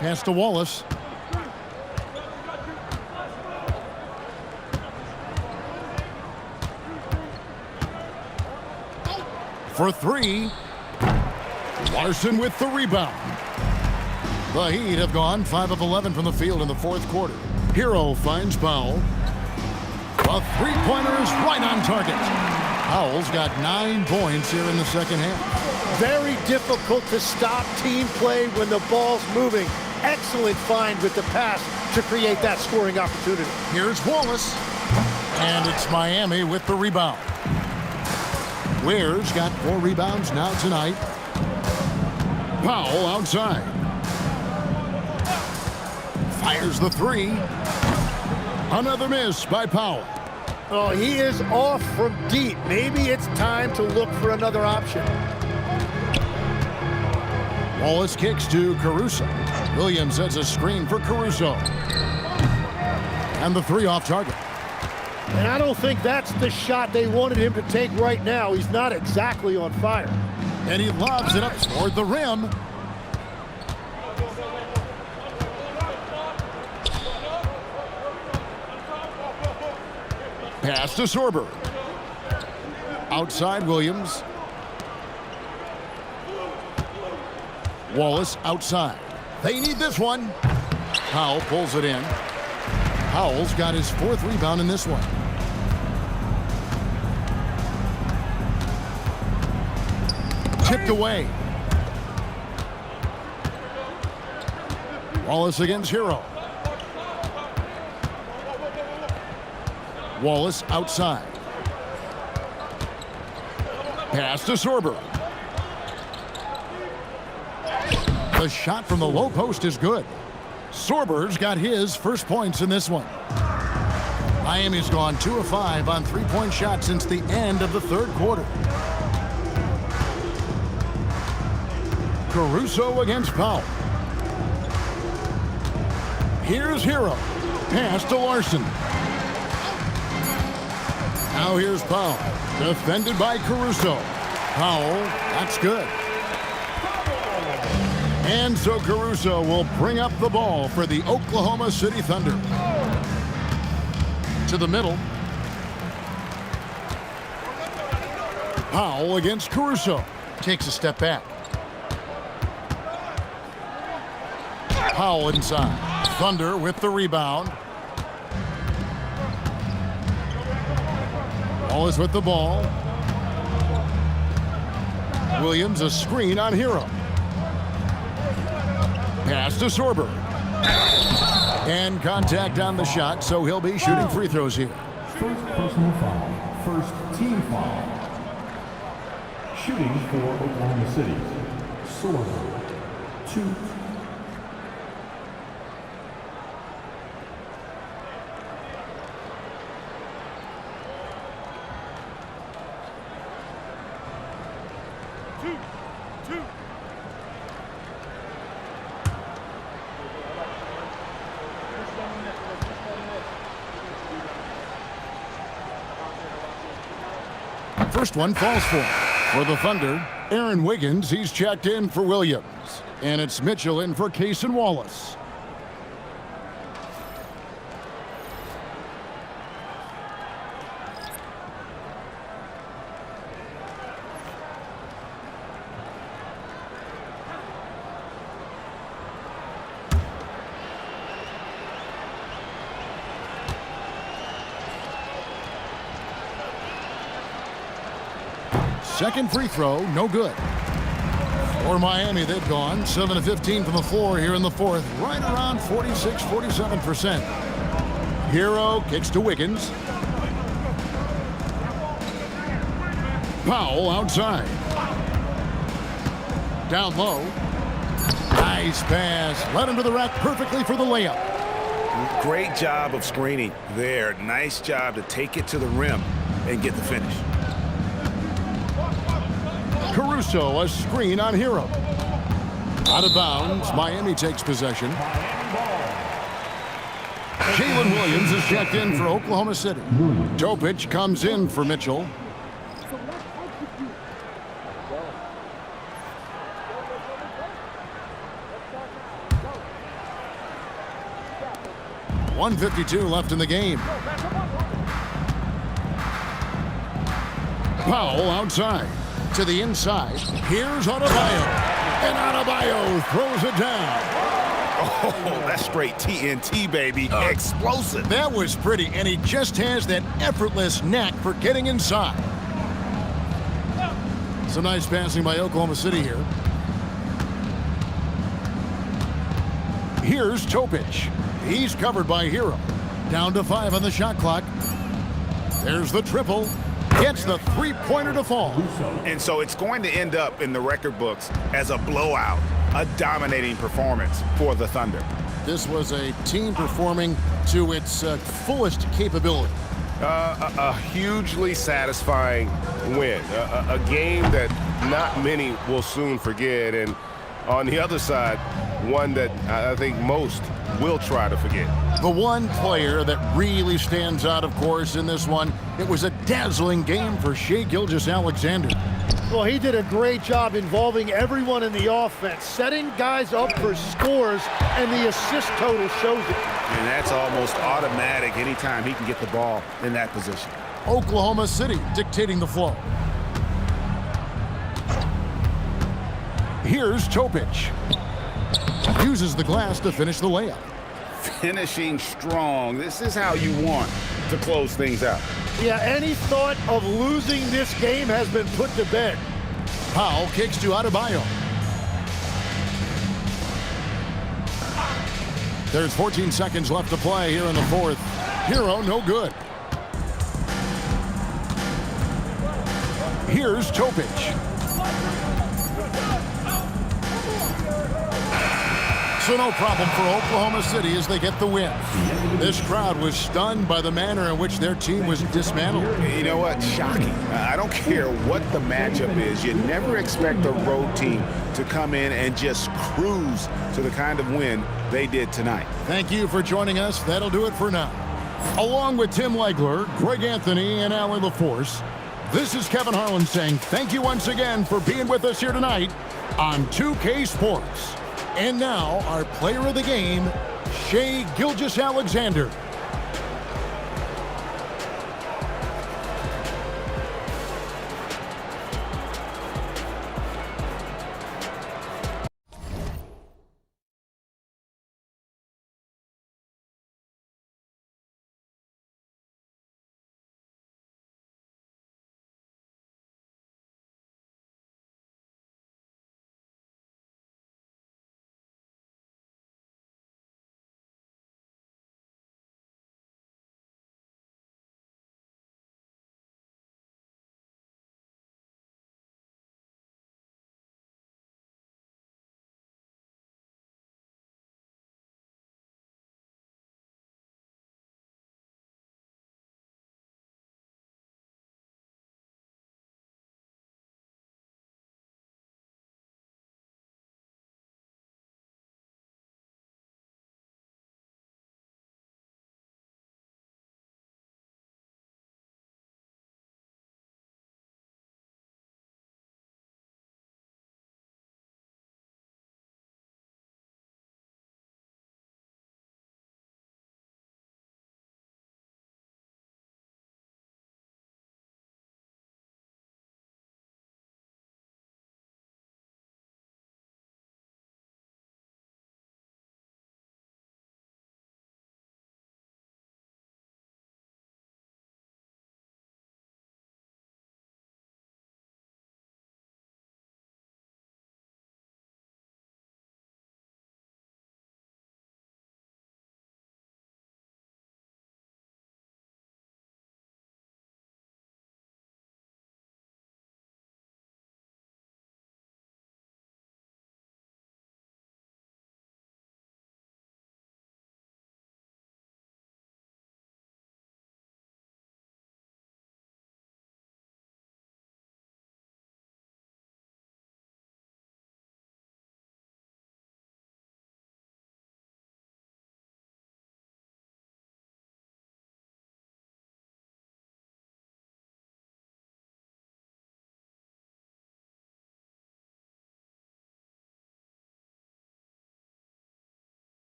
Pass to Wallace. for three. Larson with the rebound. The Heat have gone 5 of 11 from the field in the fourth quarter. Hero finds Powell. The three-pointer is right on target. Powell's got 9 points here in the second half. Very difficult to stop team play when the ball's moving. Excellent find with the pass to create that scoring opportunity. Here's Wallace. And it's Miami with the rebound. Ware's got 4 rebounds now tonight. Powell outside. Fires the three. Another miss by Powell. Oh, he is off from deep. Maybe it's time to look for another option. Wallace kicks to Caruso. Williams sets a screen for Caruso. And the three off target. And I don't think that's the shot they wanted him to take right now. He's not exactly on fire. And he lobs it up toward the rim. Pass to Sorber. Outside Williams. Wallace outside. They need this one. Powell pulls it in. Powell's got his 4th rebound in this one. Tipped away. Wallace against Hero. Wallace outside. Pass to Sorber. The shot from the low post is good. Sorber's got his first points in this one. Miami's gone 2 of 5 on 3-point shots since the end of the third quarter. Caruso against Powell. Here's Hero. Pass to Larson. Now here's Powell. Defended by Caruso. Powell, that's good. And so Caruso will bring up the ball for the Oklahoma City Thunder. To the middle. Powell against Caruso. Takes a step back. Powell inside. Thunder with the rebound. Wallace with the ball. Williams a screen on Hero. Pass to Sorber. And contact on the shot, so he'll be shooting free throws here. First personal foul. First team foul. Shooting for Oklahoma City. Sorber. 2. First one falls for the Thunder. Aaron Wiggins, he's checked in for Williams. And it's Mitchell in for Cason Wallace. Second free throw, no good. For Miami, they've gone 7 of 15 from the floor here in the fourth, right around 46-47%. Hero kicks to Wiggins. Powell outside. Down low. Nice pass. Led him to the rack perfectly for the layup. Great job of screening there. Nice job to take it to the rim and get the finish. Caruso, a screen on Hero. Out of bounds, Miami takes possession. Jalen Williams is checked in for Oklahoma City. Topic comes in for Mitchell. .152 left in the game. Powell outside. to the inside. Here's Adebayo. And Adebayo throws it down. Oh, that's straight TNT, baby. Explosive. That was pretty, and he just has that effortless knack for getting inside. Some nice passing by Oklahoma City here. Here's Topic. He's covered by Hero. Down to 5 on the shot clock. There's the triple. Gets the three-pointer to fall. And so it's going to end up in the record books as a blowout, a dominating performance for the Thunder. This was a team performing to its fullest capability. A hugely satisfying win. A game that not many will soon forget. And on the other side, one that I think most will try to forget. The one player that really stands out, of course, in this one, it was a dazzling game for Shai Gilgeous-Alexander. Well, he did a great job involving everyone in the offense, setting guys up for scores, and the assist total shows it. And that's almost automatic anytime he can get the ball in that position. Oklahoma City dictating the flow. Here's Topic. Uses the glass to finish the layup. Finishing strong. This is how you want to close things out. Yeah, any thought of losing this game has been put to bed. Powell kicks to Adebayo. There's 14 seconds left to play here in the fourth. Hero, no good. Here's Topic. So no problem for Oklahoma City as they get the win. This crowd was stunned by the manner in which their team was dismantled. You know what? Shocking. I don't care what the matchup is. You never expect a road team to come in and just cruise to the kind of win they did tonight. Thank you for joining us. That'll do it for now. Along with Tim Legler, Greg Anthony, and Allie LaForce, this is Kevin Harlan saying thank you once again for being with us here tonight on 2K Sports. And now, our player of the game, Shai Gilgeous-Alexander.